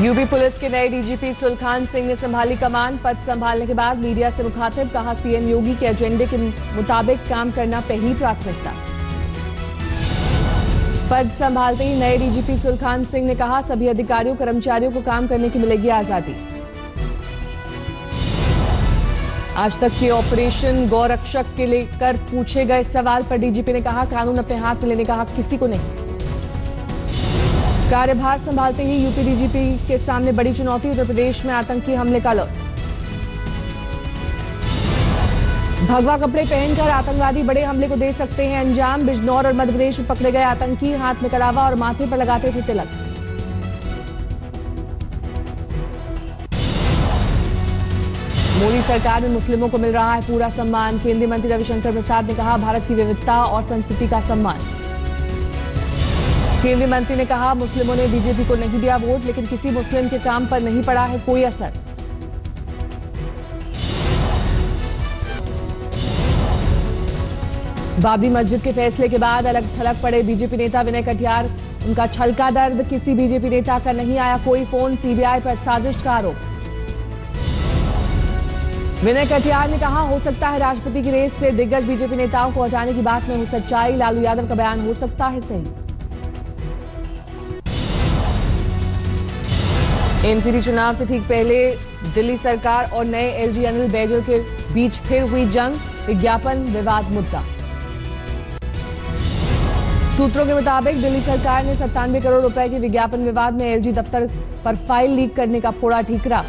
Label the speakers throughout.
Speaker 1: UP police के नए DGP Sulkhan Singh ने संभाली कमान। पद संभालने के बाद मीडिया से मुखातिब, कहा सीएम योगी के एजेंडे के मुताबिक काम करना पहली प्राथमिकता। पद संभालते ही नए डीजीपी सुलखान सिंह ने कहा सभी अधिकारियों कर्मचारियों को काम करने की मिलेगी आजादी। आज तक के ऑपरेशन गौरक्षक के लेकर पूछे गए सवाल पर डीजीपी ने कहा कानून अपने हाथ में लेने का हक किसी को नहीं। कार्यभार संभालते ही यूपी डीजीपी के सामने बड़ी चुनौती, उत्तर प्रदेश में आतंकी हमले का अलर्ट। भगवा कपड़े पहनकर आतंकवादी बड़े हमले को दे सकते हैं अंजाम। बिजनौर और मध्य प्रदेश में पकड़े गए आतंकी हाथ में कलावा और माथे पर लगाते थे तिलक। मोदी सरकार में मुस्लिमों को मिल रहा है पूरा सम्मान। केंद्रीय मंत्री रविशंकर प्रसाद ने कहा भारत की विविधता और संस्कृति का सम्मान। केंद्रीय मंत्री ने कहा मुस्लिमों ने बीजेपी को नहीं दिया वोट, लेकिन किसी मुस्लिम के काम पर नहीं पड़ा है कोई असर। बाबरी मस्जिद के फैसले के बाद अलग थलग पड़े बीजेपी नेता विनय कटियार। उनका छलका दर्द, किसी बीजेपी नेता का नहीं आया कोई फोन, सीबीआई पर साजिश का आरोप। विनय कटियार ने कहा हो सकता है राष्ट्रपति की रेस से दिग्गज बीजेपी नेताओं को हटाने की बात में हो सच्चाई। लालू यादव का बयान हो सकता है सही। एमसीडी चुनाव से ठीक पहले दिल्ली सरकार और नए एलजी अनिल बैजल के बीच फिर हुई जंग। विज्ञापन विवाद मुद्दा। सूत्रों के मुताबिक दिल्ली सरकार ने 97 करोड़ रुपए के विज्ञापन विवाद में एलजी दफ्तर पर फाइल लीक करने का फोड़ा ठीकरा।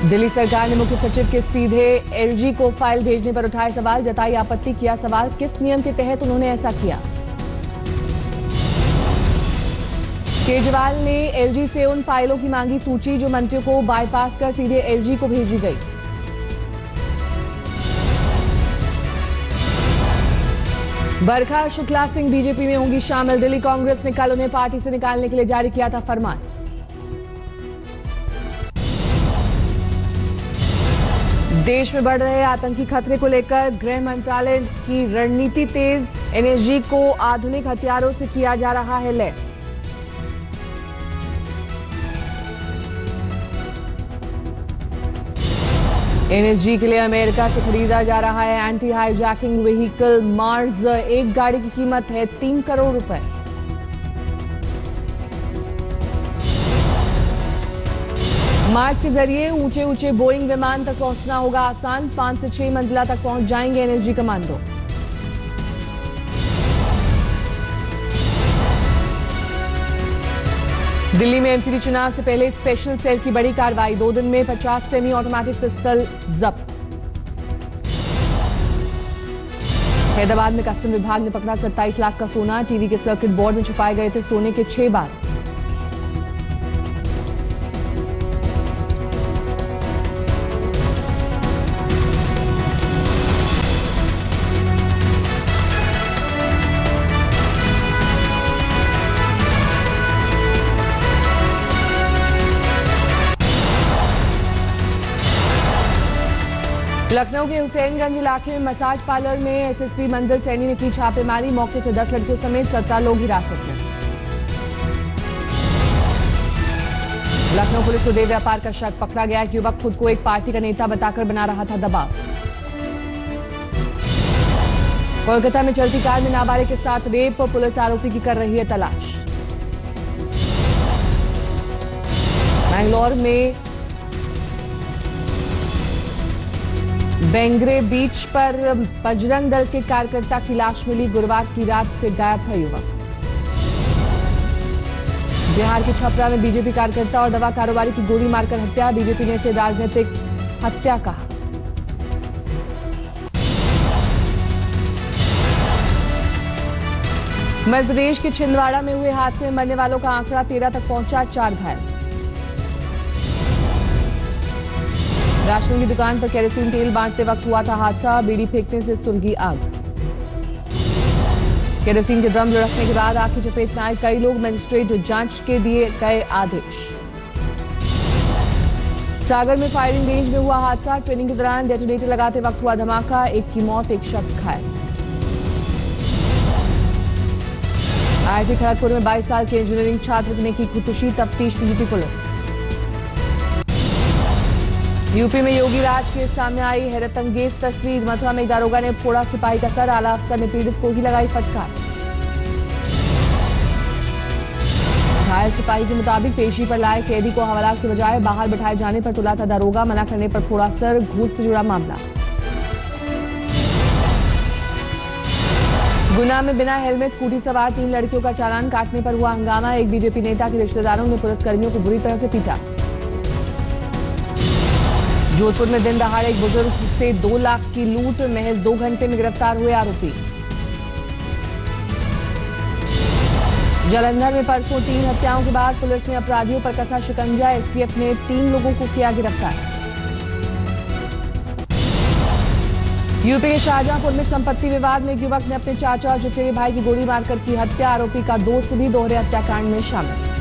Speaker 1: दिल्ली सरकार ने मुख्य सचिव के सीधे एलजी को फाइल भेजने पर उठाए सवाल, जताई आपत्ति, किया सवाल किस नियम के तहत उन्होंने ऐसा किया। केजरीवाल ने एलजी से उन फाइलों की मांगी सूची जो मंत्रियों को बाईपास कर सीधे एलजी को भेजी गई। बरखा शुक्ला सिंह बीजेपी में होंगी शामिल। दिल्ली कांग्रेस ने कल उन्हें पार्टी से निकालने के लिए जारी किया था फरमान। देश में बढ़ रहे आतंकी खतरे को लेकर गृह मंत्रालय की रणनीति तेज। एनएसजी को आधुनिक हथियारों से किया जा रहा है लैस। एनएसजी के लिए अमेरिका से खरीदा जा रहा है एंटी हाईजैकिंग व्हीकल मार्स। एक गाड़ी की कीमत है 3 करोड़ रुपए। मार्स के जरिए ऊंचे ऊंचे बोइंग विमान तक पहुंचना होगा आसान। 5 से 6 मंजिला तक पहुंच जाएंगे एनएसजी कमांडो। दिल्ली में एमसीडी चुनाव से पहले स्पेशल सेल की बड़ी कार्रवाई। 2 दिन में 50 सेमी ऑटोमेटिक पिस्टल जब्त। हैदराबाद में कस्टम विभाग ने पकड़ा 27 लाख का सोना। टीवी के सर्किट बोर्ड में छुपाए गए थे सोने के 6 बार। लखनऊ के हुसैनगंज इलाके में मसाज पार्लर में एसएसपी मंजिल सैनी ने की छापेमारी। मौके से 10 लड़कियों समेत 17 लोग हिरासत में। लखनऊ पुलिस को देह व्यापार का शक, पकड़ा गया कि युवक खुद को एक पार्टी का नेता बताकर बना रहा था दबाव। कोलकाता में चलती कार में नाबालिग के साथ रेप, पुलिस आरोपी की कर रही है तलाश। बैंगलोर में बेंगरे बीच पर बजरंग दल के कार्यकर्ता की लाश मिली। गुरुवार की रात से गायब था युवक। बिहार के छपरा में बीजेपी कार्यकर्ता और दवा कारोबारी की गोली मारकर हत्या। बीजेपी ने इसे राजनीतिक हत्या कहा। मध्य प्रदेश के छिंदवाड़ा में हुए हादसे में मरने वालों का आंकड़ा 13 तक पहुंचा, 4 घायल। राशन की दुकान पर केरोसिन तेल बांटते वक्त हुआ था हादसा। बीड़ी फेंकने से सुलगी आग। केरोसिन के ड्रम रखने के बाद आग की चपेट में आए कई लोग। मजिस्ट्रेट जांच के दिए गए आदेश। सागर में फायरिंग रेंज में हुआ हादसा। ट्रेनिंग के दौरान डेटोनेटर लगाते वक्त हुआ धमाका। एक की मौत, एक शख्स घायल। IIT खड़गपुर में 22 साल के इंजीनियरिंग छात्र ने की खुदकुशी, तफ्तीश की जुटी पुलिस। यूपी में योगी राज के सामने आई हैरतअंगेज तस्वीर। मथुरा में दारोगा ने फोड़ा सिपाही का सर, आला अफसर ने पीड़ित को ही लगाई फटकार। घायल सिपाही के मुताबिक पेशी पर लाए कैदी को हवालात के बजाय बाहर बिठाए जाने पर तुला था दारोगा, मना करने पर फोड़ा सर। घूस से जुड़ा मामला। गुना में बिना हेलमेट स्कूटी सवार 3 लड़कियों का चालान काटने पर हुआ हंगामा। एक बीजेपी नेता के रिश्तेदारों ने पुलिसकर्मियों को बुरी तरह से पीटा। जोधपुर में दिन दहाड़े एक बुजुर्ग से 2 लाख की लूट, महज 2 घंटे में गिरफ्तार हुए आरोपी। जालंधर में परसों 3 हत्याओं के बाद पुलिस ने अपराधियों पर कसा शिकंजा। एसटीएफ ने 3 लोगों को किया गिरफ्तार। यूपी के शाहजहांपुर में संपत्ति विवाद में एक युवक ने अपने चाचा और चचेरे भाई की गोली मारकर की हत्या। आरोपी का दोस्त भी दोहरे हत्याकांड में शामिल।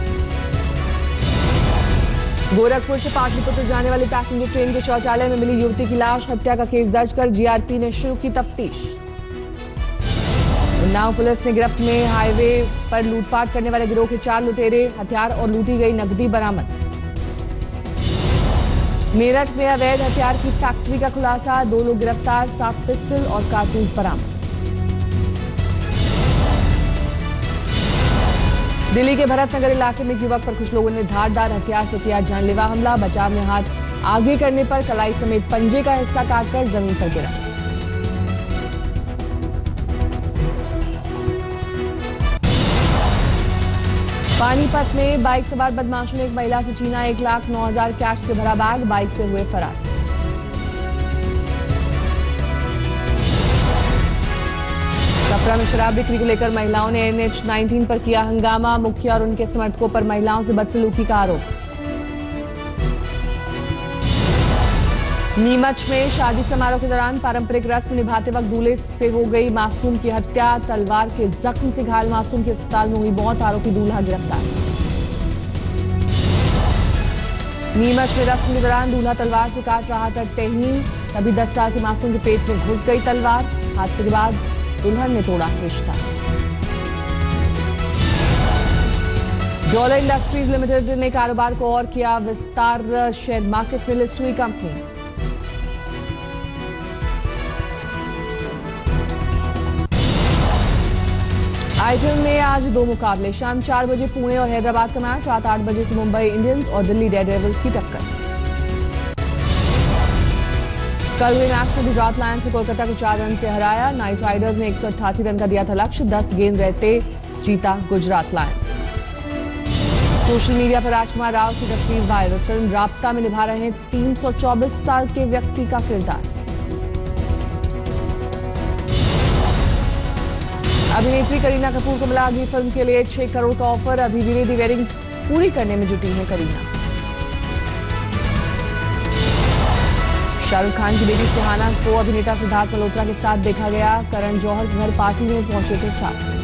Speaker 1: गोरखपुर से पाटलिपुत्र जाने वाली पैसेंजर ट्रेन के शौचालय में मिली युवती की लाश। हत्या का केस दर्ज कर जीआरपी ने शुरू की तफ्तीश। उन्नाव पुलिस ने गिरफ्त में हाईवे पर लूटपाट करने वाले गिरोह के 4 लुटेरे, हथियार और लूटी गई नकदी बरामद। मेरठ में अवैध हथियार की फैक्ट्री का खुलासा, 2 लोग गिरफ्तार, 7 पिस्टल और कारतूस बरामद। दिल्ली के भरतनगर इलाके में एक युवक पर कुछ लोगों ने धारदार हथियार से किया जानलेवा हमला। बचाव में हाथ आगे करने पर कलाई समेत पंजे का हिस्सा काटकर जमीन पर गिरा। पानीपत में बाइक सवार बदमाशों ने एक महिला से छीना 1,09,000 कैश से भरा बैग, बाइक से हुए फरार। छपरा में शराब बिक्री को लेकर महिलाओं ने NH-19 पर किया हंगामा। मुखिया और उनके समर्थकों पर महिलाओं से बदसलूकी का आरोप। नीमच में शादी समारोह के दौरान पारंपरिक रस्म निभाते वक्त दूल्हे से हो गई मासूम की हत्या। तलवार के जख्म से घायल मासूम की अस्पताल में हुई मौत। आरोपी दूल्हा गिरफ्तार। नीमच में रस्म के दौरान दूल्हा तलवार से काट रहा था टहनी, तभी 10 साल के मासूम के पेट में घुस गई तलवार। हादसे के बाद दुल्हन ने तोड़ा रिश्ता। डॉलर इंडस्ट्रीज लिमिटेड ने कारोबार को और किया विस्तार। शेयर मार्केट में लिस्ट हुई कंपनी। आईपीएल में आज 2 मुकाबले। शाम 4 बजे पुणे और हैदराबाद का मैच, रात 8 बजे से मुंबई इंडियंस और दिल्ली डेयरडेविल्स की टक्कर। कल हुए मैच में गुजरात लायंस ने कोलकाता को 4 रन से हराया। नाइट राइडर्स ने 188 रन का दिया था लक्ष्य, 10 गेंद रहते जीता गुजरात लायंस। सोशल मीडिया पर राजकुमार राव की तस्वीर वायरल। फिल्म राब्ता में निभा रहे हैं 324 साल के व्यक्ति का किरदार। अभिनेत्री करीना कपूर को मिला अगली फिल्म के लिए 6 करोड़ का ऑफर। अभी वीरे दी वेडिंग पूरी करने में जुटी है करीना। शाहरुख खान की बेटी सुहाना को अभिनेता सिद्धार्थ मल्होत्रा के साथ देखा गया। करण जौहर के घर पार्टी में पहुंचे थे साथ।